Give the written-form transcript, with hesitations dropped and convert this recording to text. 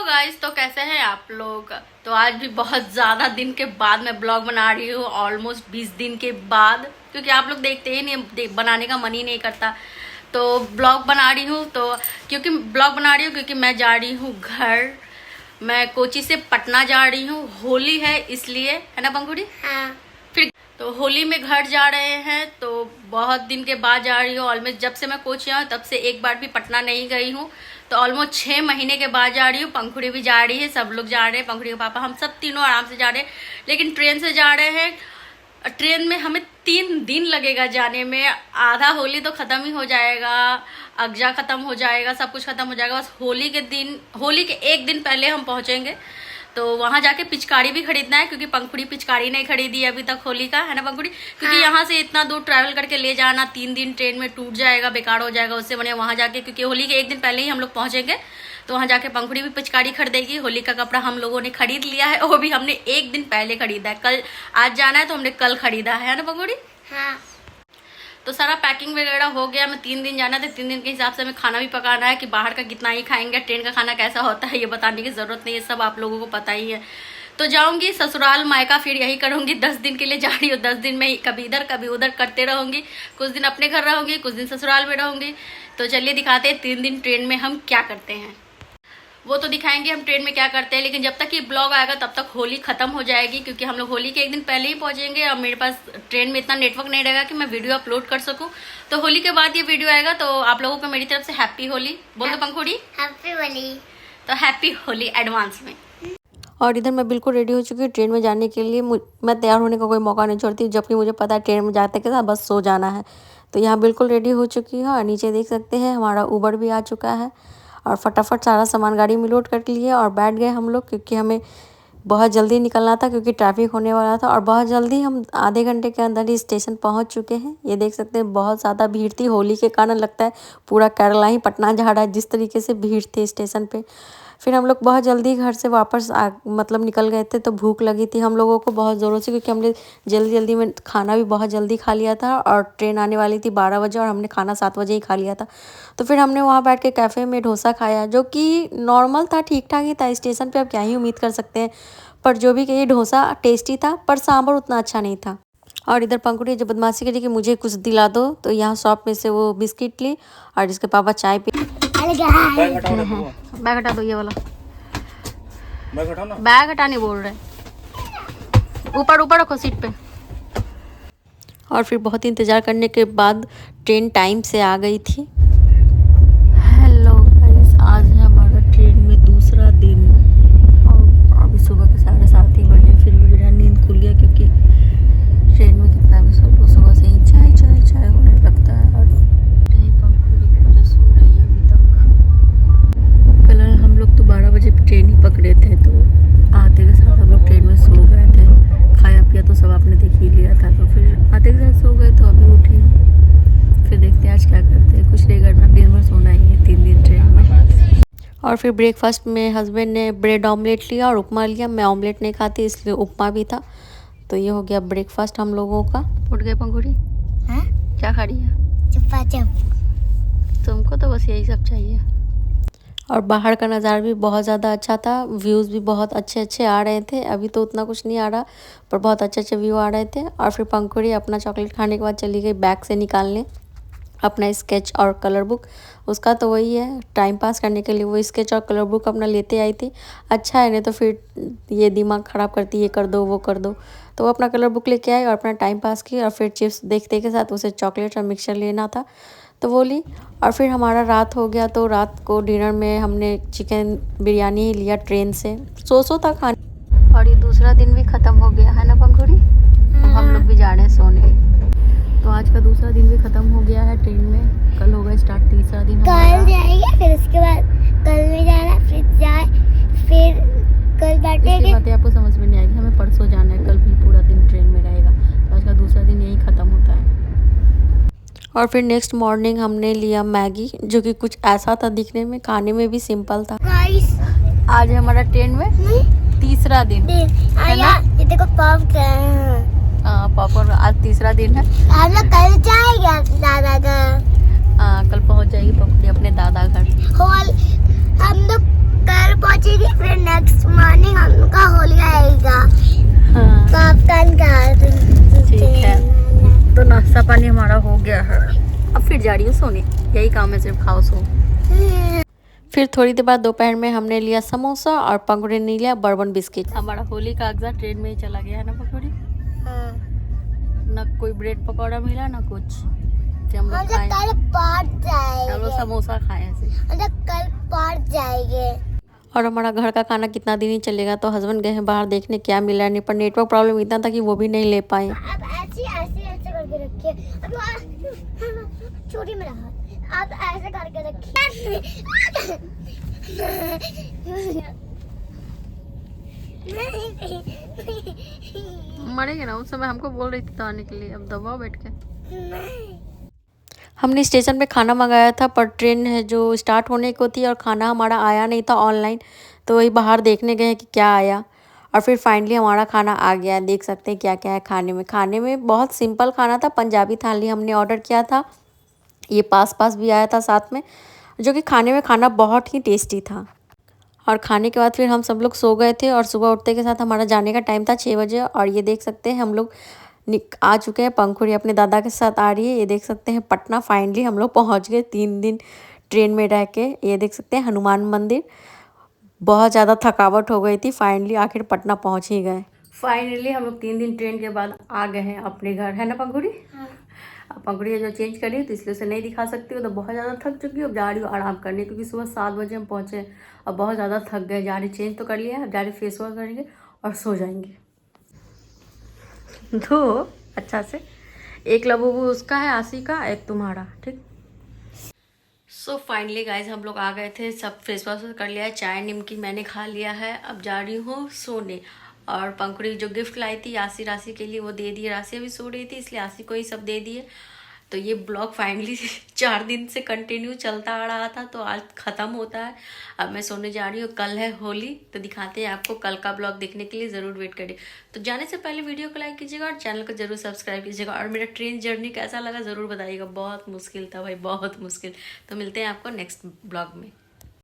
Hello guys, तो कैसे हैं आप लोग। तो आज भी बहुत ज़्यादा दिन के बाद मैं ब्लॉग बना रही हूँ, ऑलमोस्ट 20 दिन के बाद, क्योंकि आप लोग देखते ही नहीं, बनाने का मन ही नहीं करता। तो ब्लॉग बना रही हूँ क्योंकि मैं जा रही हूँ घर। मैं कोची से पटना जा रही हूँ, होली है इसलिए, है ना पंखुड़ी। हाँ। फिर तो होली में घर जा रहे हैं, तो बहुत दिन के बाद जा रही हूँ। ऑलमोस्ट जब से मैं कोची आई तब से एक बार भी पटना नहीं गई हूँ, तो ऑलमोस्ट 6 महीने के बाद जा रही हूँ। पंखुड़ी भी जा रही है, सब लोग जा रहे हैं, पंखुड़ी के पापा, हम सब तीनों आराम से जा रहे हैं। लेकिन ट्रेन से जा रहे हैं, ट्रेन में हमें 3 दिन लगेगा जाने में। आधा होली तो ख़त्म ही हो जाएगा, अगजा ख़त्म हो जाएगा, सब कुछ ख़त्म हो जाएगा। बस होली के एक दिन पहले हम पहुँचेंगे। तो वहाँ जाके पिचकारी भी खरीदना है, क्योंकि पंखुड़ी पिचकारी नहीं खरीदी अभी तक होली का, है ना पंखुड़ी। क्योंकि हाँ। यहाँ से इतना दूर ट्रैवल करके ले जाना, 3 दिन ट्रेन में टूट जाएगा, बेकार हो जाएगा। उससे बने वहाँ जाके, क्योंकि होली के एक दिन पहले ही हम लोग पहुँचेंगे, तो वहाँ जाके पंखुड़ी भी पिचकारी खरीदेगी। होली का कपड़ा हम लोगों ने खरीद लिया है, वो भी हमने एक दिन पहले खरीदा है। कल आज जाना है तो हमने कल खरीदा है ना पंखुड़ी। हाँ। तो सारा पैकिंग वगैरह हो गया। मैं 3 दिन जाना था, 3 दिन के हिसाब से हमें खाना भी पकाना है कि बाहर का कितना ही खाएंगे, ट्रेन का खाना कैसा होता है ये बताने की ज़रूरत नहीं है, सब आप लोगों को पता ही है। तो जाऊंगी ससुराल मायका, फिर यही करूंगी। 10 दिन के लिए जा रही हूँ, 10 दिन में कभी इधर कभी उधर करते रहूंगी। कुछ दिन अपने घर रहूंगी, कुछ दिन ससुराल में रहूंगी। तो चलिए दिखाते हैं 3 दिन ट्रेन में हम क्या करते हैं, वो तो दिखाएंगे हम ट्रेन में क्या करते हैं। लेकिन जब तक ये ब्लॉग आएगा तब तक होली खत्म हो जाएगी, क्योंकि हम लोग होली के एक दिन पहले ही पहुंचेंगे। और मेरे पास ट्रेन में इतना नेटवर्क नहीं रहेगा कि मैं वीडियो अपलोड कर सकूं। तो होली के बाद ये वीडियो आएगा। तो आप लोगों को मेरी तरफ से हैप्पी होली बोल दो पंखुड़ी। हैप्पी होली। तो हैप्पी होली एडवांस में। और इधर मैं बिल्कुल रेडी हो चुकी हूँ ट्रेन में जाने के लिए। मैं तैयार होने का कोई मौका नहीं छोड़ती, जबकि मुझे पता है ट्रेन में जाते के साथ बस सो जाना है। तो यहाँ बिल्कुल रेडी हो चुकी हूँ। और नीचे देख सकते हैं हमारा उबर भी आ चुका है, और फटाफट सारा सामान गाड़ी में लोड कर लिए और बैठ गए हम लोग, क्योंकि हमें बहुत जल्दी निकलना था, क्योंकि ट्रैफिक होने वाला था। और बहुत जल्दी हम आधे घंटे के अंदर ही स्टेशन पहुंच चुके हैं। ये देख सकते हैं बहुत ज़्यादा भीड़ थी होली के कारण, लगता है पूरा केरला ही पटना जा रहा है, जिस तरीके से भीड़ थी स्टेशन पे। फिर हम लोग बहुत जल्दी घर से वापस निकल गए थे। तो भूख लगी थी हम लोगों को बहुत ज़ोरों से, क्योंकि हमने जल्दी में खाना भी बहुत जल्दी खा लिया था, और ट्रेन आने वाली थी 12 बजे और हमने खाना 7 बजे ही खा लिया था। तो फिर हमने वहाँ बैठ के कैफ़े में डोसा खाया, जो कि नॉर्मल था, ठीक ठाक ही था। स्टेशन पे अब क्या ही उम्मीद कर सकते हैं, पर जो भी कहिए डोसा टेस्टी था, पर सांभर उतना अच्छा नहीं था। और इधर पंखुड़ी जो बदमाशी करी कि मुझे कुछ दिला दो, तो यहाँ शॉप में से वो बिस्किट ली और जिसके पापा चाय पी। बैग हटा दो, ये वाला बैग हटाने बोल रहे, ऊपर रखो सीट पे। और फिर बहुत इंतज़ार करने के बाद ट्रेन टाइम से आ गई थी। हेलो गाइस, आज है हमारा ट्रेन में दूसरा दिन, और अभी सुबह के 7:30 ही बजे। फिर भी मेरा नींद खुल गया, क्योंकि ट्रेन में कितना भी सो लो, सुबह से ही चाय होने लगता है। और यही पंखुड़ी जो सो रही है अभी तक। कल हम लोग तो 12 बजे ट्रेन ही पकड़े थे, तो आते के साथ हम लोग ट्रेन में सो गए थे। खाया पिया तो सब आपने देख ही लिया था। तो फिर आते के साथ सो गए, तो अभी उठी हूँ। फिर देखते हैं आज क्या करते हैं, कुछ नहीं करना, दिन भर सोना ही है 3 दिन ट्रेन में। और फिर ब्रेकफास्ट में हस्बैंड ने ब्रेड ऑमलेट लिया और उपमा लिया। मैं ऑमलेट नहीं खाती, इसलिए उपमा भी था। तो ये हो गया ब्रेकफास्ट हम लोगों का। उठ गए पंखुड़ी, हाँ? क्या खा रही है? चुप। तुमको तो बस यही सब चाहिए। और बाहर का नज़ारा भी बहुत ज़्यादा अच्छा था, व्यूज़ भी बहुत अच्छे आ रहे थे। अभी तो उतना कुछ नहीं आ रहा, पर बहुत अच्छे व्यू आ रहे थे। और फिर पंखुड़ी अपना चॉकलेट खाने के बाद चली गई बैग से निकालने अपना स्केच और कलर बुक। उसका तो वही है, टाइम पास करने के लिए वो स्केच और कलर बुक अपना लेते आई थी। अच्छा है, नहीं तो फिर ये दिमाग ख़राब करती, ये कर दो वो कर दो। तो वो अपना कलर बुक लेके आई और अपना टाइम पास की। और फिर चिप्स देखते के साथ उसे चॉकलेट और मिक्सचर लेना था, तो वो ली। और फिर हमारा रात हो गया, तो रात को डिनर में हमने चिकन बिरयानी ही लिया ट्रेन से। सो था खाने। और ये दूसरा दिन भी ख़त्म हो गया है ना पंखुड़ी। हम लोग भी जा रहे हैं सोने। तो आज का दूसरा दिन भी ख़त्म हो गया है ट्रेन में। कल होगा स्टार्ट तीसरा दिन। कल जाएंगे, फिर उसके बाद कल में जाना, फिर कल बैठेंगे। बातें आपको समझ में नहीं आएगी, हमें परसों जाना है, कल भी पूरा दिन ट्रेन में रहेगा। तो आज का दूसरा दिन यही ख़त्म होता है। और फिर नेक्स्ट मॉर्निंग हमने लिया मैगी, जो कि कुछ ऐसा था दिखने में, खाने में भी सिंपल था। गाइस, आज है हमारा ट्रेन में तीसरा दिन है ना। ये देखो पॉपकॉर्न। पॉपकॉर्न आज तीसरा दिन है। हम लोग कल जाएंगे दादा घर। कल पहुंच जाएगी पंखुड़ी अपने दादा घर। हम लोग कल पहुंचेंगे, पानी हमारा हो गया है, अब फिर जा रही हूँ सोने। यही काम है, सिर्फ खाओ सो। फिर थोड़ी देर बाद दोपहर में हमने लिया समोसा और पंखुड़ी ने लिया बर्बन बिस्किट। हमारा होली का अगजा ट्रेन में ही चला गया है ना पंखुड़ी। हाँ। ना कोई ब्रेड पकौड़ा मिला ना कुछ कि हम लोग हम खाएं। कल पहुंच जाएंगे। हम लोग समोसा खाए ऐसे। हम कल पहुंच जाएंगे। और हमारा घर का खाना कितना दिन ही चलेगा, तो हस्बैंड गए हैं बाहर देखने क्या मिला नहीं, पर नेटवर्क प्रॉब्लम इतना था कि वो भी नहीं ले पाए। आप ऐसे करके रखिए। अब छोटी में रहा, आप ऐसे करके रखिए। मरेंगे ना, उस समय हमको बोल रही थी तो आने के लिए, अब दबाओ बैठ के। हमने स्टेशन पे खाना मंगाया था, पर ट्रेन है जो स्टार्ट होने को थी और खाना हमारा आया नहीं था ऑनलाइन, तो वही बाहर देखने गए कि क्या आया। और फिर फाइनली हमारा खाना आ गया। देख सकते हैं क्या क्या है खाने में। खाने में बहुत सिंपल खाना था, पंजाबी थाली हमने ऑर्डर किया था। ये पास भी आया था साथ में, जो कि खाने में खाना बहुत ही टेस्टी था। और खाने के बाद फिर हम सब लोग सो गए थे और सुबह उठते के साथ हमारा जाने का टाइम था 6 बजे। और ये देख सकते हैं हम लोग आ चुके हैं। पंखुड़ी अपने दादा के साथ आ रही है। ये देख सकते हैं पटना फाइनली हम लोग पहुंच गए 3 दिन ट्रेन में रह के। ये देख सकते हैं हनुमान मंदिर। बहुत ज़्यादा थकावट हो गई थी, फाइनली आखिर पटना पहुंच ही गए। फाइनली हम लोग 3 दिन ट्रेन के बाद आ गए हैं अपने घर, है ना पंखुड़ी। अब पंखुड़ी जो चेंज करी है तो इसलिए उसे नहीं दिखा सकती हूँ, तो बहुत ज़्यादा थक चुकी हूँ। अब जा रही हूँ आराम करने, क्योंकि सुबह 7 बजे हम पहुँचे। अब बहुत ज़्यादा थक गए। जा रही चेंज तो कर लिया है, अब जा रही फेस वॉश करेंगे और सो जाएंगे। दो अच्छा से, एक लबूबू उसका है आशी का, एक तुम्हारा, ठीक। सो फाइनली गाइज हम लोग आ गए थे, सब फेस वॉश कर लिया है, चाय निमकी मैंने खा लिया है। अब जा रही हूँ सोने। और पंखुड़ी जो गिफ्ट लाई थी आशी राशि के लिए वो दे दी। राशि अभी सो रही थी इसलिए आशी को ही सब दे दिए। तो ये ब्लॉग फाइनली 4 दिन से कंटिन्यू चलता आ रहा था, तो आज ख़त्म होता है। अब मैं सोने जा रही हूँ। कल है होली, तो दिखाते हैं आपको। कल का ब्लॉग देखने के लिए ज़रूर वेट करिए। तो जाने से पहले वीडियो को लाइक कीजिएगा और चैनल को ज़रूर सब्सक्राइब कीजिएगा। और मेरा ट्रेन जर्नी कैसा लगा ज़रूर बताइएगा। बहुत मुश्किल था भाई, बहुत मुश्किल। तो मिलते हैं आपको नेक्स्ट ब्लॉग में।